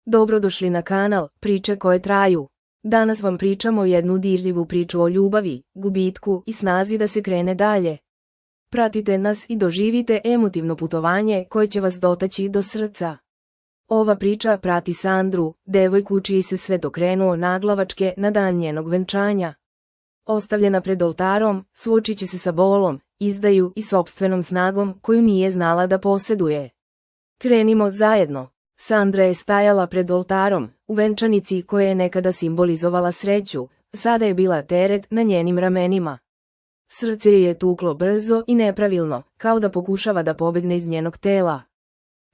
Dobrodošli na kanal Priče koje traju. Danas vam pričamo jednu dirljivu priču o ljubavi, gubitku i snazi da se krene dalje. Pratite nas i doživite emotivno putovanje koje će vas dotaći do srca. Ova priča prati Sandru, devojku čiji se svet okrenuo naglavačke na dan njenog venčanja. Ostavljena pred oltarom, suočit će se sa bolom, izdaju i sopstvenom snagom koju nije znala da poseduje. Krenimo zajedno. Sandra je stajala pred oltarom, u venčanici koja je nekada simbolizovala sreću, sada je bila teret na njenim ramenima. Srce joj je tuklo brzo i nepravilno, kao da pokušava da pobegne iz njenog tela.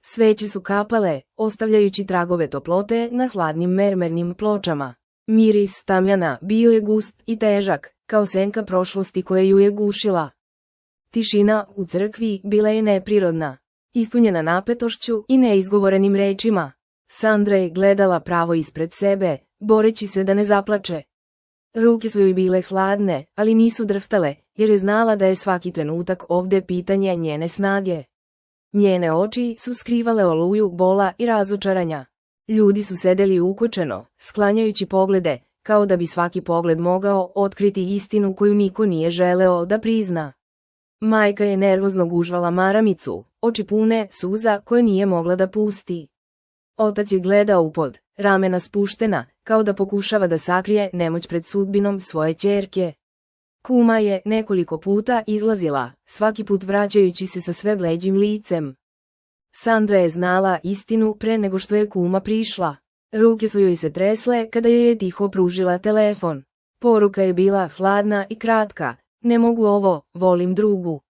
Sveće su kapale, ostavljajući tragove toplote na hladnim mermernim pločama. Miris tamjana bio je gust i težak, kao senka prošlosti koja ju je gušila. Tišina u crkvi bila je neprirodna, ispunjena napetošću i neizgovorenim rečima. Sandra je gledala pravo ispred sebe, boreći se da ne zaplače. Ruke su joj bile hladne, ali nisu drhtale, jer je znala da je svaki trenutak ovde pitanje njene snage. Njene oči su skrivale oluju bola i razočaranja. Ljudi su sedeli ukočeno, sklanjajući poglede, kao da bi svaki pogled mogao otkriti istinu koju niko nije želeo da prizna. Majka je nervozno gužvala maramicu, oči pune suza koje nije mogla da pusti. Otac je gledao upod, ramena spuštena, kao da pokušava da sakrije nemoć pred sudbinom svoje ćerke. Kuma je nekoliko puta izlazila, svaki put vraćajući se sa sve bleđim licem. Sandra je znala istinu pre nego što je kuma prišla. Ruke su joj se tresle kada joj je tiho pružila telefon. Poruka je bila hladna i kratka: ne mogu ovo, volim drugu.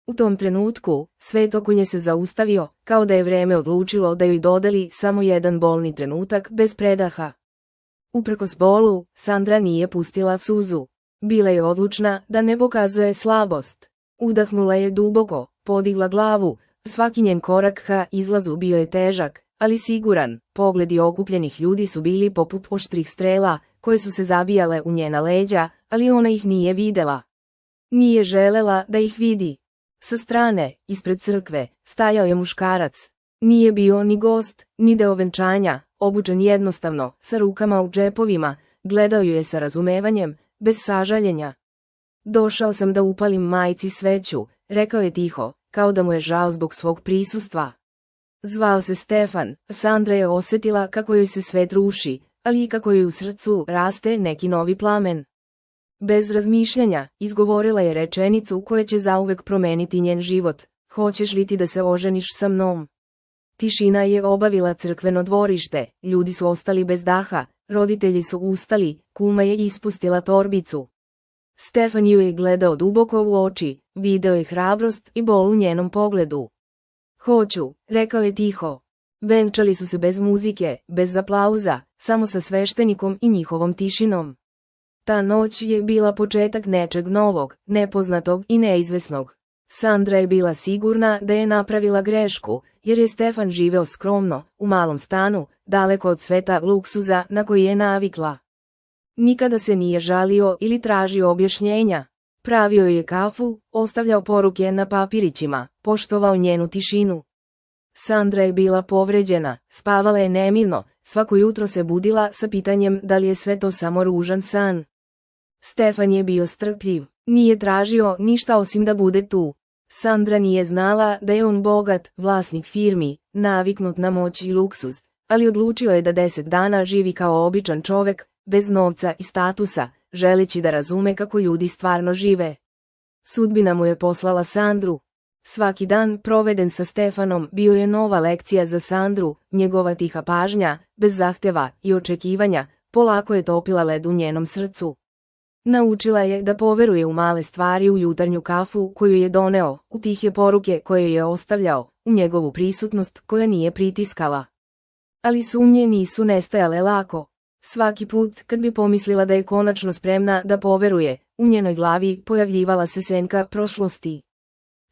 U tom trenutku, svet oko nje se zaustavio, kao da je vreme odlučilo da joj dodeli samo jedan bolni trenutak bez predaha. Uprkos bolu, Sandra nije pustila suzu. Bila je odlučna da ne pokazuje slabost. Udahnula je duboko, podigla glavu, svaki njen korak ka izlazu bio je težak, ali siguran. Pogledi okupljenih ljudi su bili poput oštrih strela, koje su se zabijale u njena leđa, ali ona ih nije videla. Nije želela da ih vidi. Sa strane, ispred crkve, stajao je muškarac. Nije bio ni gost, ni deo venčanja, obučen jednostavno, sa rukama u džepovima, gledao ju je sa razumevanjem, bez sažaljenja. Došao sam da upalim majci sveću, rekao je tiho, kao da mu je žao zbog svog prisustva. Zvao se Stefan. Sandra je osjetila kako joj se svet ruši, ali i kako joj u srcu raste neki novi plamen. Bez razmišljanja, izgovorila je rečenicu koja će zauvek promeniti njen život: hoćeš li ti da se oženiš sa mnom? Tišina je obavila crkveno dvorište, ljudi su ostali bez daha, roditelji su ustali, kuma je ispustila torbicu. Stefan ju je gledao duboko u oči, video je hrabrost i bol u njenom pogledu. Hoću, rekao je tiho. Venčali su se bez muzike, bez aplauza, samo sa sveštenikom i njihovom tišinom. Ta noć je bila početak nečeg novog, nepoznatog i neizvesnog. Sandra je bila sigurna da je napravila grešku, jer je Stefan živeo skromno, u malom stanu, daleko od sveta luksuza na koji je navikla. Nikada se nije žalio ili tražio objašnjenja. Pravio je kafu, ostavljao poruke na papirićima, poštovao njenu tišinu. Sandra je bila povređena, spavala je nemirno, svako jutro se budila sa pitanjem da li je sve to samo ružan san. Stefan je bio strpljiv, nije tražio ništa osim da bude tu. Sandra nije znala da je on bogat, vlasnik firmi, naviknut na moć i luksuz, ali odlučio je da 10 dana živi kao običan čovek, bez novca i statusa, želeći da razume kako ljudi stvarno žive. Sudbina mu je poslala Sandru. Svaki dan proveden sa Stefanom bio je nova lekcija za Sandru, njegova tiha pažnja, bez zahteva i očekivanja, polako je topila led u njenom srcu. Naučila je da poveruje u male stvari, u jutarnju kafu koju je doneo, u tihe poruke koje je ostavljao, u njegovu prisutnost koja nije pritiskala. Ali sumnje nisu nestajale lako. Svaki put kad bi pomislila da je konačno spremna da poveruje, u njenoj glavi pojavljivala se senka prošlosti.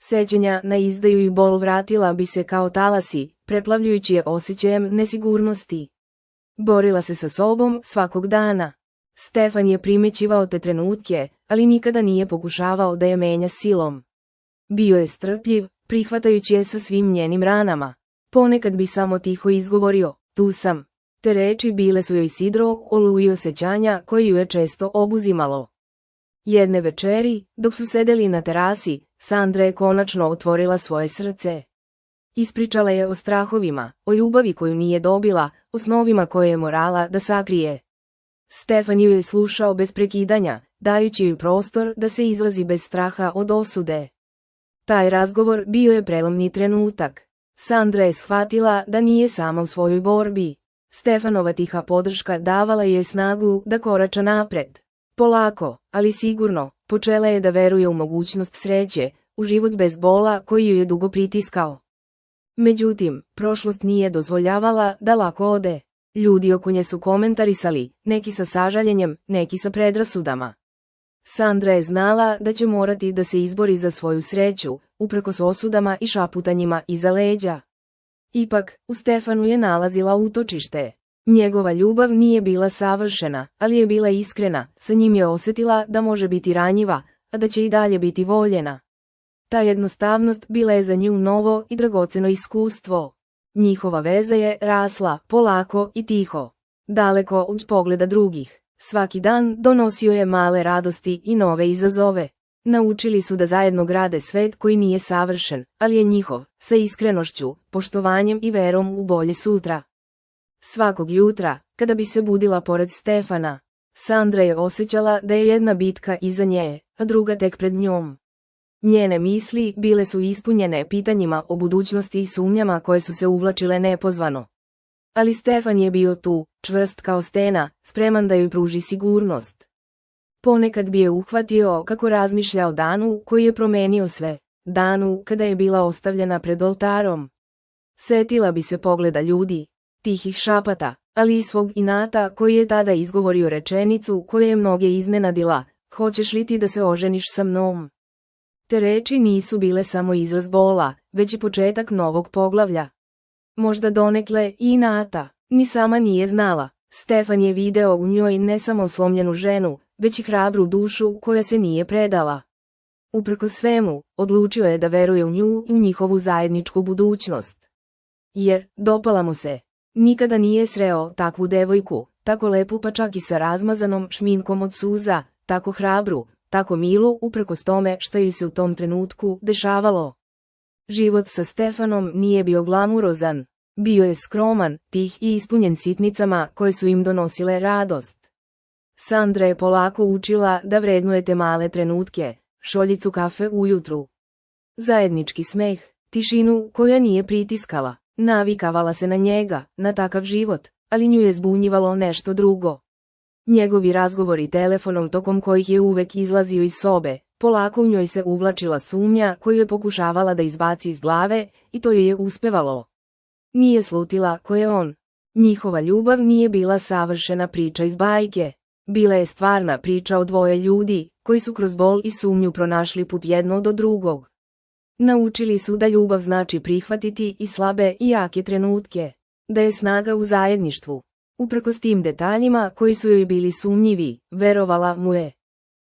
Sećanja na izdaju i bol vratila bi se kao talasi, preplavljujući je osjećajem nesigurnosti. Borila se sa sobom svakog dana. Stefan je primećivao te trenutke, ali nikada nije pokušavao da je menja silom. Bio je strpljiv, prihvatajući je sa svim njenim ranama. Ponekad bi samo tiho izgovorio: tu sam. Te reči bile su joj sidro oluji osjećanja koje ju je često obuzimalo. Jedne večeri, dok su sedeli na terasi, Sandra je konačno otvorila svoje srce. Ispričala je o strahovima, o ljubavi koju nije dobila, o snovima koje je morala da sakrije. Stefan ju je slušao bez prekidanja, dajući joj prostor da se izrazi bez straha od osude. Taj razgovor bio je prelomni trenutak. Sandra je shvatila da nije sama u svojoj borbi. Stefanova tiha podrška davala je snagu da korača napred. Polako, ali sigurno, počela je da veruje u mogućnost sreće, u život bez bola koji ju je dugo pritiskao. Međutim, prošlost nije dozvoljavala da lako ode. Ljudi oko nje su komentarisali, neki sa sažaljenjem, neki sa predrasudama. Sandra je znala da će morati da se izbori za svoju sreću, uprkos osudama i šaputanjima iza leđa. Ipak, u Stefanu je nalazila utočište. Njegova ljubav nije bila savršena, ali je bila iskrena, sa njim je osjetila da može biti ranjiva, a da će i dalje biti voljena. Ta jednostavnost bila je za nju novo i dragoceno iskustvo. Njihova veza je rasla, polako i tiho. Daleko od pogleda drugih. Svaki dan donosio je male radosti i nove izazove. Naučili su da zajedno grade svet koji nije savršen, ali je njihov, sa iskrenošću, poštovanjem i verom u bolje sutra. Svakog jutra, kada bi se budila pored Stefana, Sandra je osjećala da je jedna bitka iza nje, a druga tek pred njom. Njene misli bile su ispunjene pitanjima o budućnosti i sumnjama koje su se uvlačile nepozvano. Ali Stefan je bio tu, čvrst kao stena, spreman da joj pruži sigurnost. Ponekad bi je uhvatio kako razmišlja o danu koji je promenio sve, danu kada je bila ostavljena pred oltarom. Setila bi se pogleda ljudi, tihih šapata, ali i svog inata koji je tada izgovorio rečenicu koja je mnoge iznenadila: hoćeš li ti da se oženiš sa mnom? Te reči nisu bile samo izraz bola, već i početak novog poglavlja. Možda donekle i inata, ni sama nije znala. Stefan je video u njoj ne samo slomljenu ženu, već i hrabru dušu koja se nije predala. Uprkos svemu, odlučio je da veruje u nju i u njihovu zajedničku budućnost. Jer, dopala mu se. Nikada nije sreo takvu devojku, tako lepu pa čak i sa razmazanom šminkom od suza, tako hrabru, tako milu uprkos tome što joj se u tom trenutku dešavalo. Život sa Stefanom nije bio glamurozan, bio je skroman, tih i ispunjen sitnicama koje su im donosile radost. Sandra je polako učila da vrednuje te male trenutke, šoljicu kafe ujutru. Zajednički smeh, tišinu koja nije pritiskala, navikavala se na njega, na takav život, ali nju je zbunjivalo nešto drugo. Njegovi razgovori telefonom tokom kojih je uvek izlazio iz sobe, polako u njoj se uvlačila sumnja koju je pokušavala da izbaci iz glave i to joj je uspevalo. Nije slutila ko je on. Njihova ljubav nije bila savršena priča iz bajke. Bila je stvarna priča o dvoje ljudi koji su kroz bol i sumnju pronašli put jedno do drugog. Naučili su da ljubav znači prihvatiti i slabe i jake trenutke, da je snaga u zajedništvu. Uprkos tim detaljima koji su joj bili sumnjivi, verovala mu je.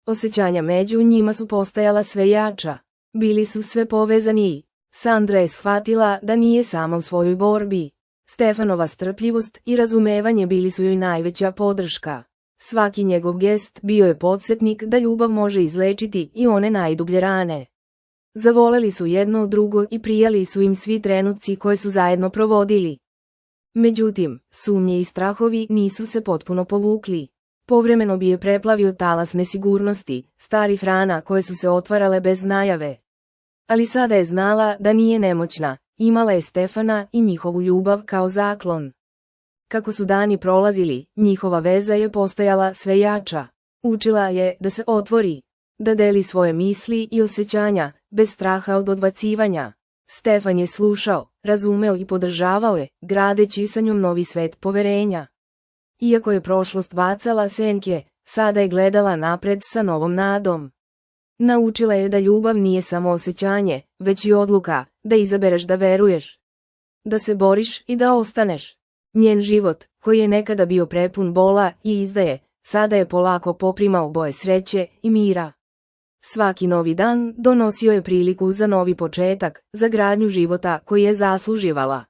Osjećanja među njima su postajala sve jača, bili su sve povezaniji. Sandra je shvatila da nije sama u svojoj borbi. Stefanova strpljivost i razumevanje bili su joj najveća podrška. Svaki njegov gest bio je podsjetnik da ljubav može izlečiti i one najdublje rane. Zavoleli su jedno drugo i prijali su im svi trenutci koje su zajedno provodili. Međutim, sumnje i strahovi nisu se potpuno povukli. Povremeno bi je preplavio talas nesigurnosti, starih rana koje su se otvarale bez najave. Ali sada je znala da nije nemoćna, imala je Stefana i njihovu ljubav kao zaklon. Kako su dani prolazili, njihova veza je postajala sve jača. Učila je da se otvori, da deli svoje misli i osjećanja, bez straha od odbacivanja. Stefan je slušao, razumeo i podržavao je, gradeći sa njom novi svet poverenja. Iako je prošlost bacala senke, sada je gledala napred sa novom nadom. Naučila je da ljubav nije samo osjećanje, već i odluka, da izabereš da veruješ. Da se boriš i da ostaneš. Njen život, koji je nekada bio prepun bola i izdaje, sada je polako poprimao boje sreće i mira. Svaki novi dan donosio je priliku za novi početak, za gradnju života koji je zasluživala.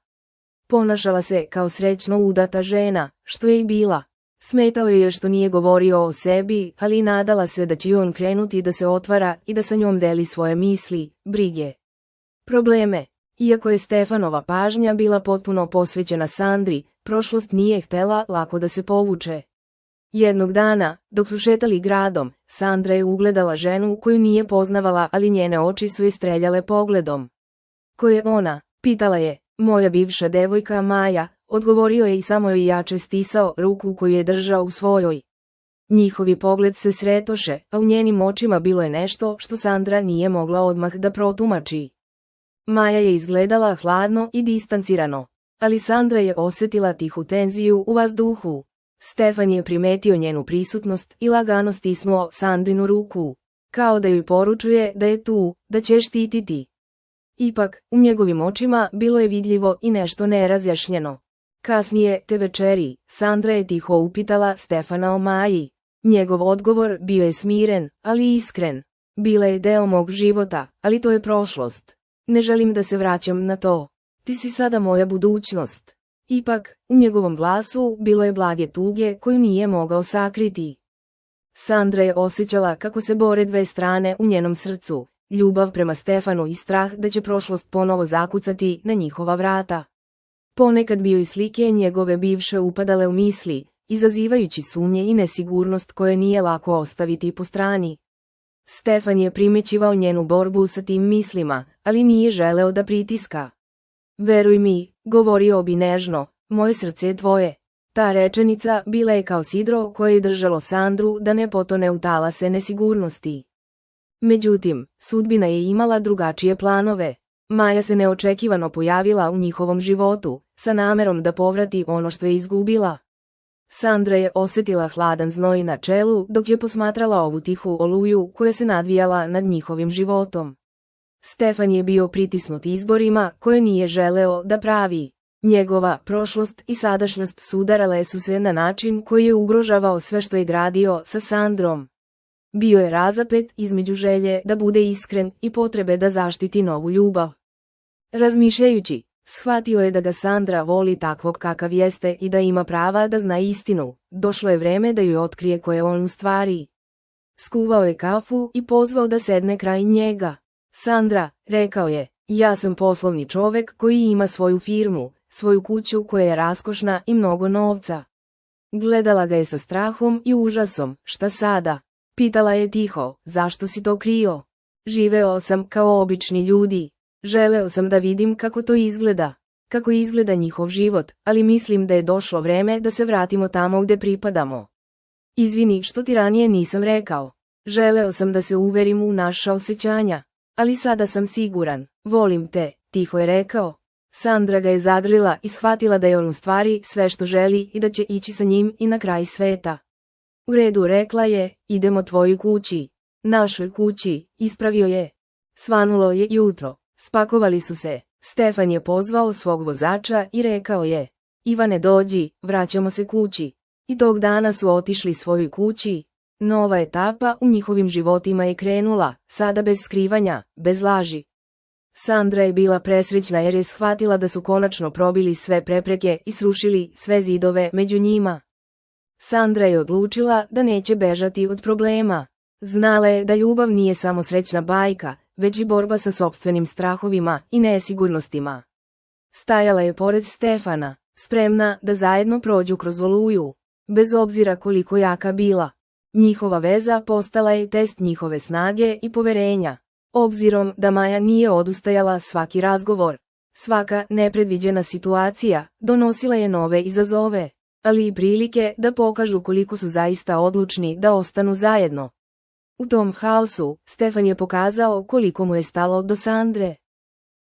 Ponašala se kao srećno udata žena, što je i bila. Smetao je što nije govorio o sebi, ali i nadala se da će i on krenuti da se otvara i da sa njom deli svoje misli, brige, probleme. Iako je Stefanova pažnja bila potpuno posvećena Sandri, prošlost nije htela lako da se povuče. Jednog dana, dok su šetali gradom, Sandra je ugledala ženu koju nije poznavala, ali njene oči su je streljale pogledom. Ko je ona? Pitala je. Moja bivša devojka Maja, odgovorio je i samo joj jače stisao ruku koju je držao u svojoj. Njihovi pogled se sretoše, a u njenim očima bilo je nešto što Sandra nije mogla odmah da protumači. Maja je izgledala hladno i distancirano, ali Sandra je osjetila tihu tenziju u vazduhu. Stefan je primetio njenu prisutnost i lagano stisnuo Sandrinu ruku, kao da joj poručuje da je tu, da će je štititi. Ipak, u njegovim očima bilo je vidljivo i nešto nerazjašnjeno. Kasnije te večeri, Sandra je tiho upitala Stefana o Maji. Njegov odgovor bio je smiren, ali iskren. Bila je deo mog života, ali to je prošlost. Ne želim da se vraćam na to. Ti si sada moja budućnost. Ipak, u njegovom glasu bilo je blage tuge koju nije mogao sakriti. Sandra je osjećala kako se bore dve strane u njenom srcu, ljubav prema Stefanu i strah da će prošlost ponovo zakucati na njihova vrata. Ponekad bio i slike njegove bivše upadale u misli, izazivajući sumnje i nesigurnost koje nije lako ostaviti po strani. Stefan je primećivao njenu borbu sa tim mislima, ali nije želeo da pritiska. Veruj mi, govorio bi nežno, moje srce je tvoje. Ta rečenica bila je kao sidro koje je držalo Sandru da ne potone u talase nesigurnosti. Međutim, sudbina je imala drugačije planove. Maja se neočekivano pojavila u njihovom životu, sa namerom da povrati ono što je izgubila. Sandra je osjetila hladan znoj na čelu dok je posmatrala ovu tihu oluju koja se nadvijala nad njihovim životom. Stefan je bio pritisnut izborima koje nije želeo da pravi. Njegova prošlost i sadašnjost sudarale su se na način koji je ugrožavao sve što je gradio sa Sandrom. Bio je razapet između želje da bude iskren i potrebe da zaštiti novu ljubav. Razmišljajući, shvatio je da ga Sandra voli takvog kakav jeste i da ima prava da zna istinu. Došlo je vreme da joj otkrije ko je on u stvari. Skuvao je kafu i pozvao da sedne kraj njega. Sandra, rekao je, ja sam poslovni čovek koji ima svoju firmu, svoju kuću koja je raskošna i mnogo novca. Gledala ga je sa strahom i užasom. Šta sada? Pitala je tiho, zašto si to krio? Živeo sam kao obični ljudi. Želeo sam da vidim kako to izgleda. Kako izgleda njihov život, ali mislim da je došlo vreme da se vratimo tamo gde pripadamo. Izvini što ti ranije nisam rekao. Želeo sam da se uverim u naša osjećanja. Ali sada sam siguran, volim te, tiho je rekao. Sandra ga je zagrlila i shvatila da je on u stvari sve što želi i da će ići sa njim i na kraj sveta. U redu, rekla je, idemo tvojoj kući. Našoj kući, ispravio je. Svanulo je jutro, spakovali su se. Stefan je pozvao svog vozača i rekao je, Ivane dođi, vraćamo se kući. I tog dana su otišli svojoj kući. Nova etapa u njihovim životima je krenula, sada bez skrivanja, bez laži. Sandra je bila presrećna jer je shvatila da su konačno probili sve prepreke i srušili sve zidove među njima. Sandra je odlučila da neće bežati od problema. Znala je da ljubav nije samo srećna bajka, već i borba sa sopstvenim strahovima i nesigurnostima. Stajala je pored Stefana, spremna da zajedno prođu kroz oluju, bez obzira koliko jaka bila. Njihova veza postala je test njihove snage i poverenja. Obzirom da Maja nije odustajala svaki razgovor, svaka nepredviđena situacija donosila je nove izazove, ali i prilike da pokažu koliko su zaista odlučni da ostanu zajedno. U tom haosu, Stefan je pokazao koliko mu je stalo do Sandre.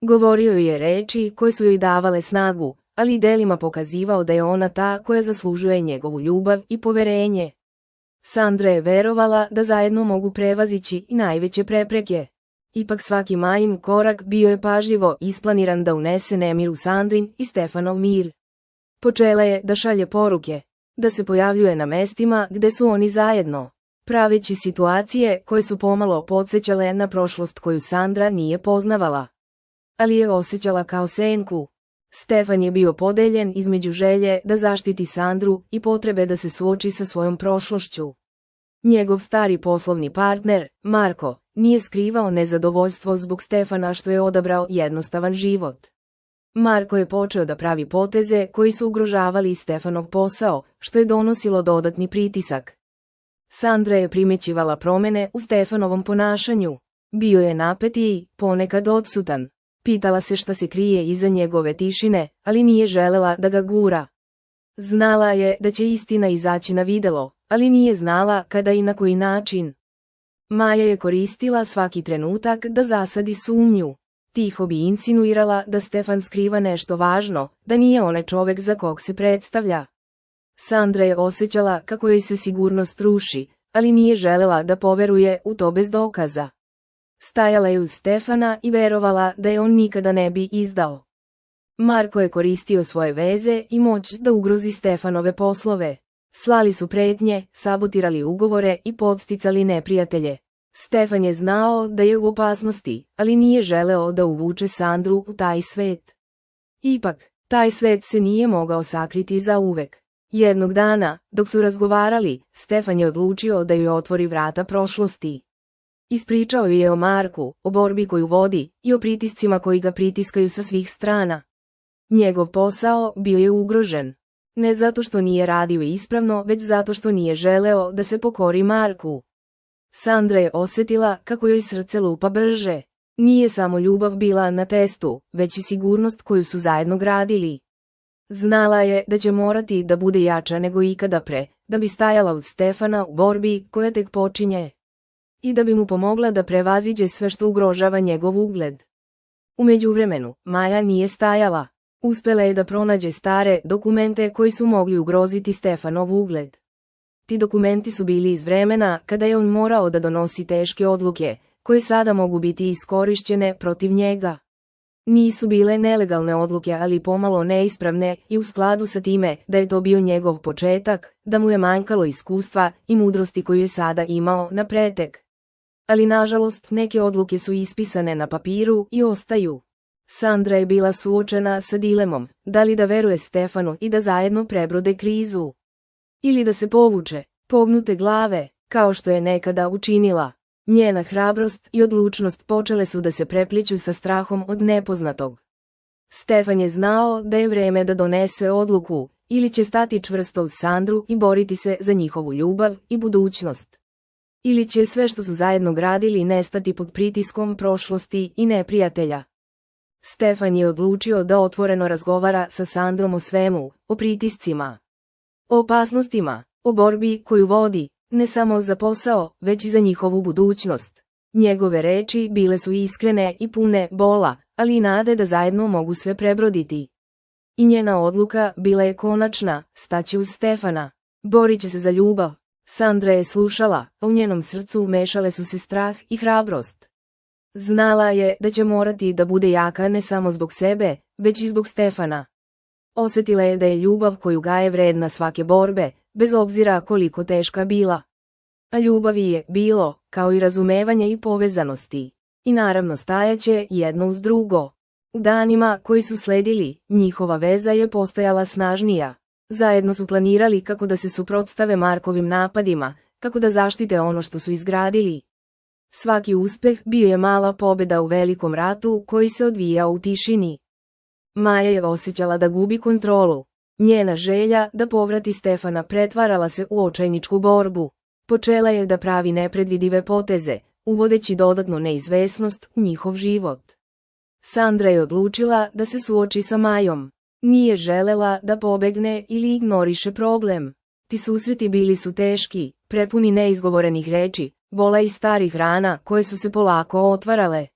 Govorio je reči koje su joj davale snagu, ali i delima pokazivao da je ona ta koja zaslužuje njegovu ljubav i poverenje. Sandra je verovala da zajedno mogu prevazići i najveće prepreke. Ipak svaki Majin korak bio je pažljivo isplaniran da unese nemir u Sandrin i Stefanov mir. Počela je da šalje poruke, da se pojavljuje na mestima gde su oni zajedno, praveći situacije koje su pomalo podsjećale na prošlost koju Sandra nije poznavala. Ali je osjećala kao senku. Stefan je bio podeljen između želje da zaštiti Sandru i potrebe da se suoči sa svojom prošlošću. Njegov stari poslovni partner, Marko, nije skrivao nezadovoljstvo zbog Stefana što je odabrao jednostavan život. Marko je počeo da pravi poteze koji su ugrožavali Stefanov posao, što je donosilo dodatni pritisak. Sandra je primećivala promene u Stefanovom ponašanju. Bio je napetiji, ponekad odsutan. Pitala se šta se krije iza njegove tišine, ali nije želela da ga gura. Znala je da će istina izaći na videlo, ali nije znala kada i na koji način. Maja je koristila svaki trenutak da zasadi sumnju. Tiho bi insinuirala da Stefan skriva nešto važno, da nije onaj čovek za kog se predstavlja. Sandra je osjećala kako joj se sigurnost ruši, ali nije želela da poveruje u to bez dokaza. Stajala je uz Stefana i verovala da je on nikada ne bi izdao. Marko je koristio svoje veze i moć da ugrozi Stefanove poslove. Slali su pretnje, sabotirali ugovore i podsticali neprijatelje. Stefan je znao da je u opasnosti, ali nije želeo da uvuče Sandru u taj svet. Ipak, taj svet se nije mogao sakriti zauvek. Jednog dana, dok su razgovarali, Stefan je odlučio da joj otvori vrata prošlosti. Ispričao joj je o Marku, o borbi koju vodi i o pritiscima koji ga pritiskaju sa svih strana. Njegov posao bio je ugrožen. Ne zato što nije radio ispravno, već zato što nije želeo da se pokori Marku. Sandra je osjetila kako joj srce lupa brže. Nije samo ljubav bila na testu, već i sigurnost koju su zajedno gradili. Znala je da će morati da bude jača nego ikada pre, da bi stajala uz Stefana u borbi koja tek počinje. I da bi mu pomogla da prevaziđe sve što ugrožava njegov ugled. U međuvremenu, Maja nije stajala. Uspela je da pronađe stare dokumente koji su mogli ugroziti Stefanov ugled. Ti dokumenti su bili iz vremena kada je on morao da donosi teške odluke, koje sada mogu biti iskorišćene protiv njega. Nisu bile nelegalne odluke, ali pomalo neispravne i u skladu sa time da je to bio njegov početak, da mu je manjkalo iskustva i mudrosti koju je sada imao na pretek. Ali nažalost neke odluke su ispisane na papiru i ostaju. Sandra je bila suočena sa dilemom, da li da veruje Stefanu i da zajedno prebrode krizu. Ili da se povuče, pognute glave, kao što je nekada učinila. Njena hrabrost i odlučnost počele su da se prepliću sa strahom od nepoznatog. Stefan je znao da je vreme da donese odluku, ili će stati čvrsto uz Sandru i boriti se za njihovu ljubav i budućnost. Ili će sve što su zajedno gradili nestati pod pritiskom prošlosti i neprijatelja. Stefan je odlučio da otvoreno razgovara sa Sandrom o svemu, o pritiscima, o opasnostima, o borbi koju vodi, ne samo za posao, već i za njihovu budućnost. Njegove reči bile su iskrene i pune bola, ali i nade da zajedno mogu sve prebroditi. I njena odluka bila je konačna, staće uz Stefana. Borit će se za ljubav. Sandra je slušala, a u njenom srcu mešale su se strah i hrabrost. Znala je da će morati da bude jaka ne samo zbog sebe, već i zbog Stefana. Osjetila je da je ljubav koju gaje vredna svake borbe, bez obzira koliko teška bila. A ljubavi je bilo, kao i razumevanje i povezanosti. I naravno stajaće jedno uz drugo. U danima koji su sledili, njihova veza je postajala snažnija. Zajedno su planirali kako da se suprotstave Markovim napadima, kako da zaštite ono što su izgradili. Svaki uspeh bio je mala pobjeda u velikom ratu koji se odvijao u tišini. Maja je osjećala da gubi kontrolu. Njena želja da povrati Stefana pretvarala se u očajničku borbu. Počela je da pravi nepredvidive poteze, uvodeći dodatnu neizvesnost u njihov život. Sandra je odlučila da se suoči sa Majom. Nije želela da pobegne ili ignoriše problem. Ti susreti bili su teški, prepuni neizgovorenih reči, bola i starih rana koje su se polako otvarale.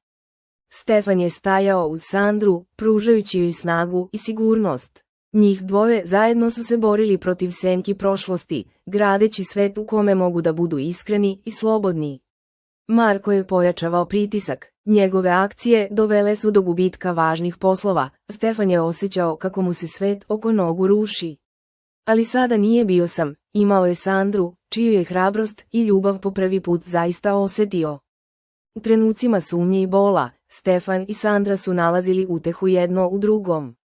Stefan je stajao uz Sandru, pružajući joj snagu i sigurnost. Njih dvoje zajedno su se borili protiv senki prošlosti, gradeći svet u kome mogu da budu iskreni i slobodni. Marko je pojačavao pritisak, njegove akcije dovele su do gubitka važnih poslova, Stefan je osjećao kako mu se svet oko nogu ruši. Ali sada nije bio sam, imao je Sandru, čiju je hrabrost i ljubav po prvi put zaista osjetio. U trenucima sumnje i bola, Stefan i Sandra su nalazili utehu jedno u drugom.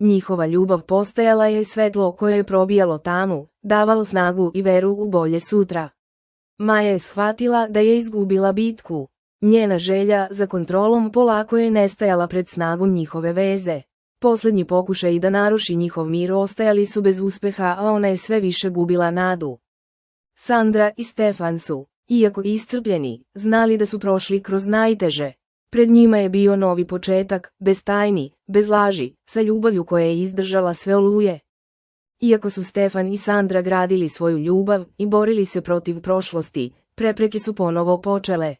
Njihova ljubav postajala je svetlo koje je probijalo tamu, davalo snagu i veru u bolje sutra. Maja je shvatila da je izgubila bitku. Njena želja za kontrolom polako je nestajala pred snagom njihove veze. Posljednji pokušaj da naruši njihov mir ostajali su bez uspeha, a ona je sve više gubila nadu. Sandra i Stefan su, iako iscrpljeni, znali da su prošli kroz najteže. Pred njima je bio novi početak, bez tajni, bez laži, sa ljubavlju koja je izdržala sve oluje. Iako su Stefan i Sandra gradili svoju ljubav i borili se protiv prošlosti, prepreke su ponovo počele.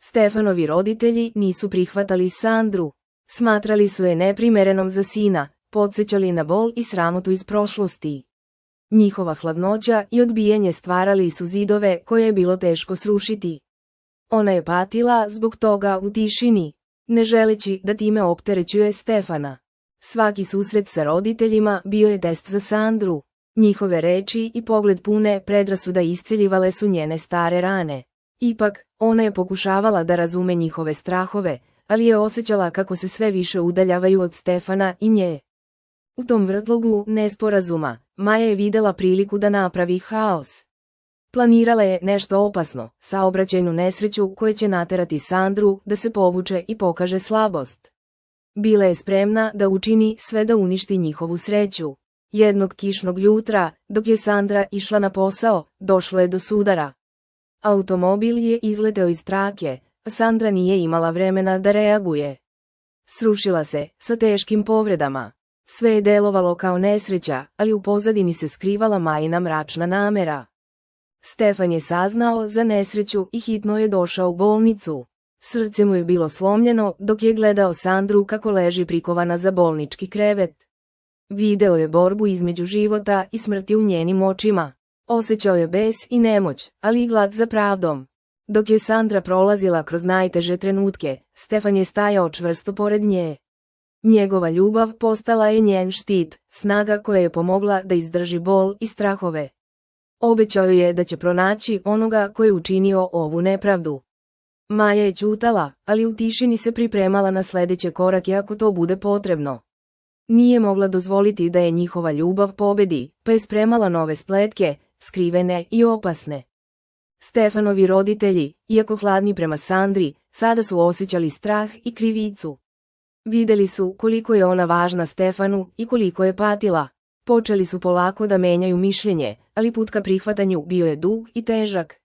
Stefanovi roditelji nisu prihvatali Sandru. Smatrali su je neprimerenom za sina, podsjećali na bol i sramotu iz prošlosti. Njihova hladnoća i odbijanje stvarali su zidove koje je bilo teško srušiti. Ona je patila zbog toga u tišini, ne želeći da time opterećuje Stefana. Svaki susret sa roditeljima bio je test za Sandru. Njihove reči i pogled pune predrasuda isceljivale su njene stare rane. Ipak, ona je pokušavala da razume njihove strahove, ali je osjećala kako se sve više udaljavaju od Stefana i nje. U tom vrtlogu nesporazuma, Maja je videla priliku da napravi haos. Planirala je nešto opasno, saobraćajnu nesreću koja će naterati Sandru da se povuče i pokaže slabost. Bila je spremna da učini sve da uništi njihovu sreću. Jednog kišnog jutra, dok je Sandra išla na posao, došlo je do sudara. Automobil je izleteo iz trake, a Sandra nije imala vremena da reaguje. Srušila se, sa teškim povredama. Sve je delovalo kao nesreća, ali u pozadini se skrivala Majina mračna namera. Stefan je saznao za nesreću i hitno je došao u bolnicu. Srce mu je bilo slomljeno dok je gledao Sandru kako leži prikovana za bolnički krevet. Video je borbu između života i smrti u njenim očima. Osjećao je bes i nemoć, ali i glad za pravdom. Dok je Sandra prolazila kroz najteže trenutke, Stefan je stajao čvrsto pored nje. Njegova ljubav postala je njen štit, snaga koja je pomogla da izdrži bol i strahove. Obećao je da će pronaći onoga koji je učinio ovu nepravdu. Maja je ćutala, ali u tišini se pripremala na sljedeće korake ako to bude potrebno. Nije mogla dozvoliti da je njihova ljubav pobedi, pa je spremala nove spletke, skrivene i opasne. Stefanovi roditelji, iako hladni prema Sandri, sada su osjećali strah i krivicu. Vidjeli su koliko je ona važna Stefanu i koliko je patila. Počeli su polako da menjaju mišljenje, ali put ka prihvatanju bio je dug i težak.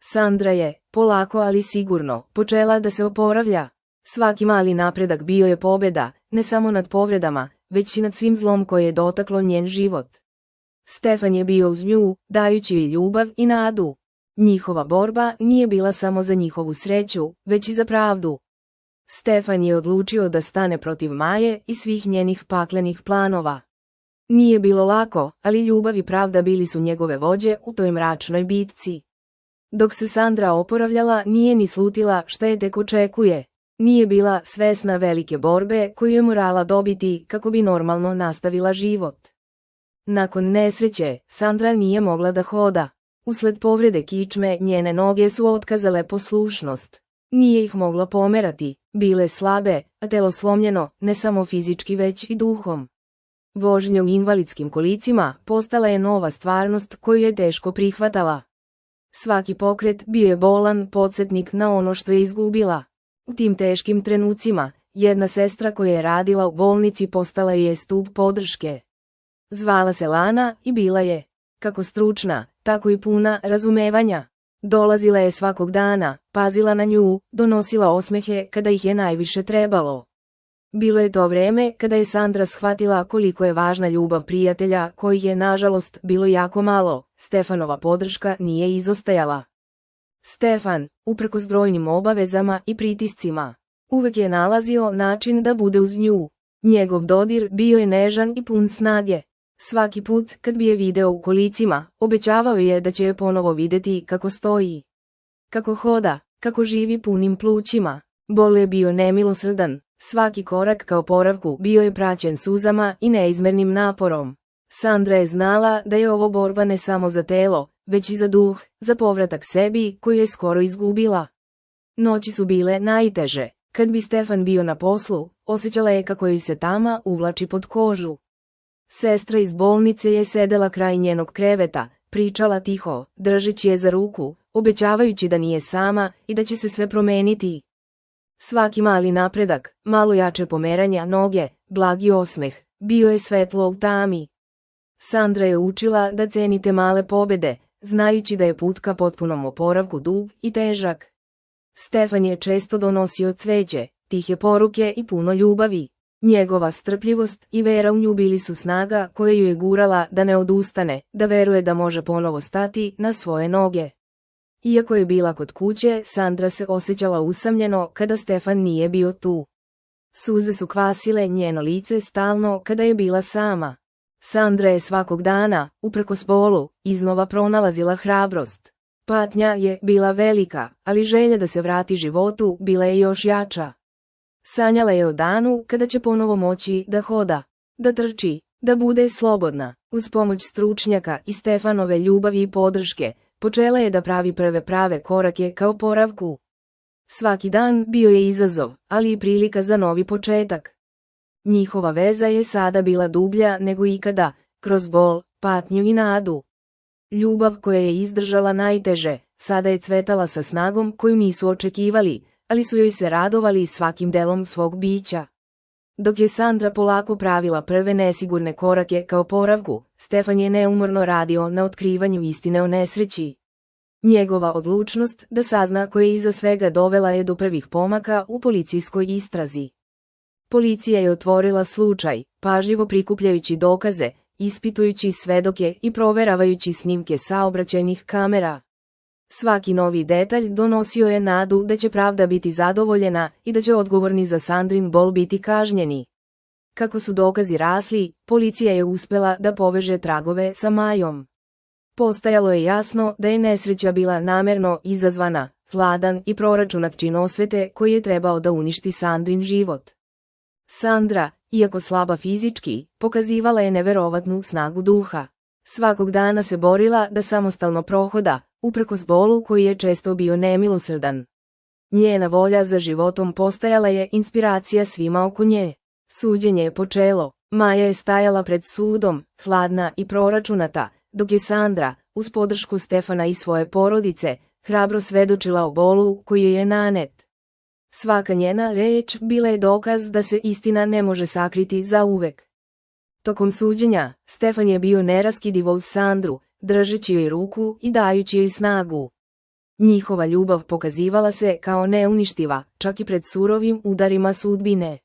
Sandra je, polako ali sigurno, počela da se oporavlja. Svaki mali napredak bio je pobjeda, ne samo nad povredama, već i nad svim zlom koje je dotaklo njen život. Stefan je bio uz nju, dajući joj ljubav i nadu. Njihova borba nije bila samo za njihovu sreću, već i za pravdu. Stefan je odlučio da stane protiv Maje i svih njenih paklenih planova. Nije bilo lako, ali ljubav i pravda bili su njegove vođe u toj mračnoj bitci. Dok se Sandra oporavljala, nije ni slutila šta je tek očekuje. Nije bila svesna velike borbe koju je morala dobiti kako bi normalno nastavila život. Nakon nesreće, Sandra nije mogla da hoda. Usled povrede kičme, njene noge su otkazale poslušnost. Nije ih mogla pomerati, bile slabe, a telo slomljeno, ne samo fizički već i duhom. Vožnja u invalidskim kolicima postala je nova stvarnost koju je teško prihvatala. Svaki pokret bio je bolan podsjetnik na ono što je izgubila. U tim teškim trenucima, jedna sestra koja je radila u bolnici postala je stup podrške. Zvala se Lana i bila je, kako stručna, tako i puna razumevanja. Dolazila je svakog dana, pazila na nju, donosila osmehe kada ih je najviše trebalo. Bilo je to vreme kada je Sandra shvatila koliko je važna ljubav prijatelja kojih je nažalost bilo jako malo. Stefanova podrška nije izostajala. Stefan, uprkos brojnim obavezama i pritiscima, uvek je nalazio način da bude uz nju. Njegov dodir bio je nežan i pun snage. Svaki put kad bi je video u kolicima, obećavao je da će je ponovo vidjeti kako stoji. Kako hoda, kako živi punim plućima. Bol je bio nemilosrdan. Svaki korak ka oporavku bio je praćen suzama i neizmernim naporom. Sandra je znala da je ovo borba ne samo za telo, već i za duh, za povratak sebi koju je skoro izgubila. Noći su bile najteže. Kad bi Stefan bio na poslu, osjećala je kako joj se tama uvlači pod kožu. Sestra iz bolnice je sedela kraj njenog kreveta, pričala tiho, držeći je za ruku, obećavajući da nije sama i da će se sve promeniti. Svaki mali napredak, malo jače pomeranja noge, blagi osmeh, bio je svetlo u tami. Sandra je učila da cenite male pobede, znajući da je put ka potpunom oporavku dug i težak. Stefan je često donosio cveće, tihe poruke i puno ljubavi. Njegova strpljivost i vera u nju bili su snaga koja ju je gurala da ne odustane, da veruje da može ponovo stati na svoje noge. Iako je bila kod kuće, Sandra se osjećala usamljeno kada Stefan nije bio tu. Suze su kvasile njeno lice stalno kada je bila sama. Sandra je svakog dana, uprkos bolu, iznova pronalazila hrabrost. Patnja je bila velika, ali želja da se vrati životu bila je još jača. Sanjala je o danu kada će ponovo moći da hoda, da trči, da bude slobodna. Uz pomoć stručnjaka i Stefanove ljubavi i podrške, počela je da pravi prve prave korake ka oporavku. Svaki dan bio je izazov, ali i prilika za novi početak. Njihova veza je sada bila dublja nego ikada, kroz bol, patnju i nadu. Ljubav koja je izdržala najteže, sada je cvetala sa snagom koju nisu očekivali, ali su joj se radovali svakim delom svog bića. Dok je Sandra polako pravila prve nesigurne korake ka oporavku, Stefan je neumorno radio na otkrivanju istine o nesreći. Njegova odlučnost da sazna koja je iza svega dovela je do prvih pomaka u policijskoj istrazi. Policija je otvorila slučaj, pažljivo prikupljajući dokaze, ispitujući svedoke i proveravajući snimke saobraćajnih kamera. Svaki novi detalj donosio je nadu da će pravda biti zadovoljena i da će odgovorni za Sandrin bol biti kažnjeni. Kako su dokazi rasli, policija je uspela da poveže tragove sa Majom. Postajalo je jasno da je nesreća bila namerno izazvana, hladan i proračunat čin osvete koji je trebao da uništi Sandrin život. Sandra, iako slaba fizički, pokazivala je neverovatnu snagu duha. Svakog dana se borila da samostalno prohoda, uprkos bolu koji je često bio nemilosrdan. Njena volja za životom postajala je inspiracija svima oko nje. Suđenje je počelo, Maja je stajala pred sudom, hladna i proračunata, dok je Sandra, uz podršku Stefana i svoje porodice, hrabro svedočila o bolu koji joj je nanet. Svaka njena reč bila je dokaz da se istina ne može sakriti zauvek. Tokom suđenja, Stefan je bio neraskidivo uz Sandru, držeći joj ruku i dajući joj snagu. Njihova ljubav pokazivala se kao neuništiva, čak i pred surovim udarima sudbine.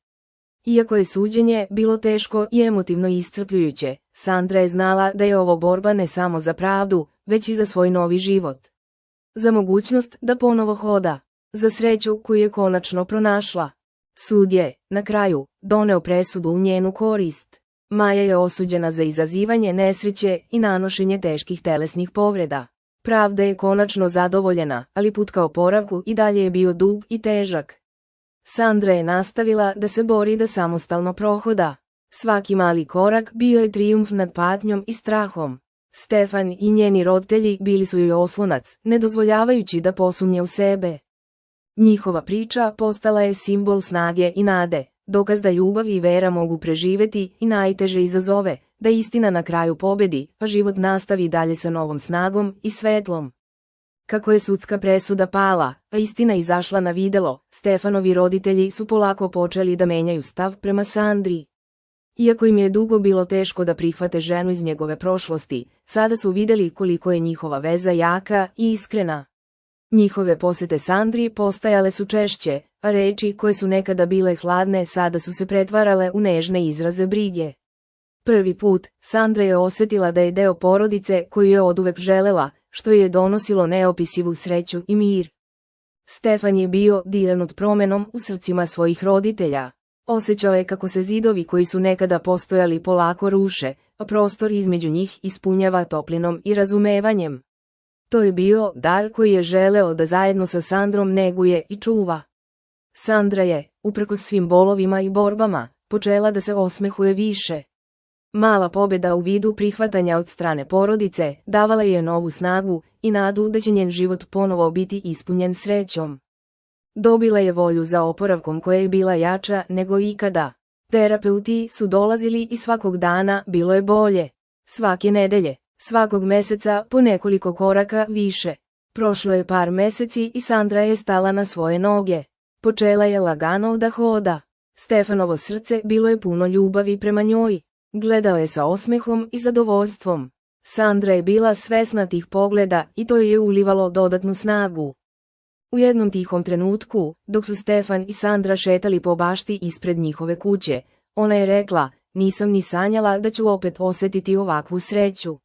Iako je suđenje bilo teško i emotivno iscrpljujuće, Sandra je znala da je ovo borba ne samo za pravdu, već i za svoj novi život. Za mogućnost da ponovo hoda, za sreću koju je konačno pronašla. Sud je, na kraju, doneo presudu u njenu korist. Maja je osuđena za izazivanje nesreće i nanošenje teških telesnih povreda. Pravda je konačno zadovoljena, ali put ka oporavku i dalje je bio dug i težak. Sandra je nastavila da se bori da samostalno prohoda. Svaki mali korak bio je trijumf nad patnjom i strahom. Stefan i njeni roditelji bili su joj oslonac, ne dozvoljavajući da posumnje u sebe. Njihova priča postala je simbol snage i nade, dokaz da ljubav i vera mogu preživeti i najteže izazove, da istina na kraju pobedi, pa život nastavi dalje sa novom snagom i svetlom. Kako je sudska presuda pala, a istina izašla na videlo, Stefanovi roditelji su polako počeli da menjaju stav prema Sandri. Iako im je dugo bilo teško da prihvate ženu iz njegove prošlosti, sada su vidjeli koliko je njihova veza jaka i iskrena. Njihove posete Sandri postajale su češće, a reči koje su nekada bile hladne sada su se pretvarale u nežne izraze brige. Prvi put, Sandra je osjetila da je deo porodice koju je oduvek želela, što je donosilo neopisivu sreću i mir. Stefan je bio dirnut promenom u srcima svojih roditelja. Osjećao je kako se zidovi koji su nekada postojali polako ruše, a prostor između njih ispunjava toplinom i razumevanjem. To je bio dar koji je želeo da zajedno sa Sandrom neguje i čuva. Sandra je, uprkos svim bolovima i borbama, počela da se osmehuje više. Mala pobjeda u vidu prihvatanja od strane porodice davala je novu snagu i nadu da će njen život ponovo biti ispunjen srećom. Dobila je volju za oporavkom koja je bila jača nego ikada. Terapeuti su dolazili i svakog dana bilo je bolje. Svake nedelje, svakog meseca po nekoliko koraka više. Prošlo je par meseci i Sandra je stala na svoje noge. Počela je lagano da hoda. Stefanovo srce bilo je puno ljubavi prema njoj. Gledao je sa osmehom i zadovoljstvom. Sandra je bila svesna tih pogleda i to joj je ulivalo dodatnu snagu. U jednom tihom trenutku, dok su Stefan i Sandra šetali po bašti ispred njihove kuće, ona je rekla, nisam ni sanjala da ću opet osjetiti ovakvu sreću.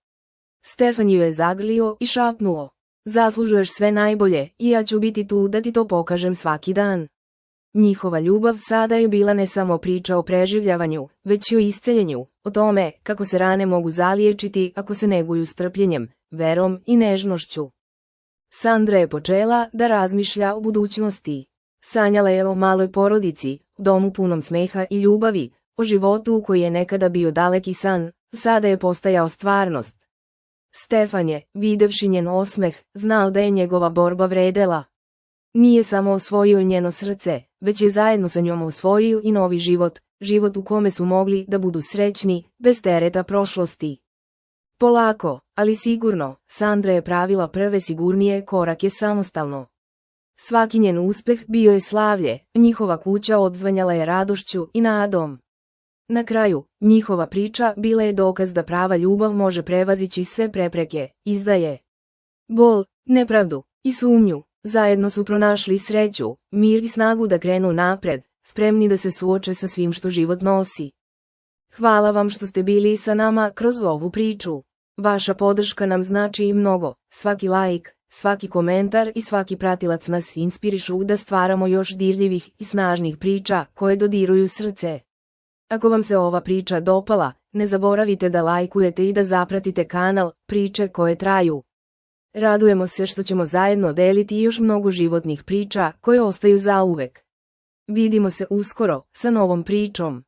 Stefan ju je zagrlio i šapnuo, zaslužuješ sve najbolje i ja ću biti tu da ti to pokažem svaki dan. Njihova ljubav sada je bila ne samo priča o preživljavanju, već i o isceljenju, o tome kako se rane mogu zaliječiti ako se neguju strpljenjem, verom i nežnošću. Sandra je počela da razmišlja o budućnosti. Sanjala je o maloj porodici, domu punom smeha i ljubavi, o životu koji je nekada bio daleki san, sada je postajao stvarnost. Stefan je, videvši njen osmeh, znao da je njegova borba vredela. Nije samo osvojio njeno srce, već je zajedno sa njom osvojio i novi život, život u kome su mogli da budu srećni, bez tereta prošlosti. Polako, ali sigurno, Sandra je pravila prve sigurnije korake samostalno. Svaki njen uspeh bio je slavlje, njihova kuća odzvanjala je radošću i nadom. Na kraju, njihova priča bila je dokaz da prava ljubav može prevazići sve prepreke, izdaje, bol, nepravdu i sumnju. Zajedno su pronašli sreću, mir i snagu da krenu napred, spremni da se suoče sa svim što život nosi. Hvala vam što ste bili sa nama kroz ovu priču. Vaša podrška nam znači i mnogo, svaki like, svaki komentar i svaki pratilac nas inspirišu da stvaramo još dirljivih i snažnih priča koje dodiruju srce. Ako vam se ova priča dopala, ne zaboravite da lajkujete i da zapratite kanal Priče koje traju. Radujemo se što ćemo zajedno deliti još mnogo životnih priča koje ostaju zauvek. Vidimo se uskoro sa novom pričom.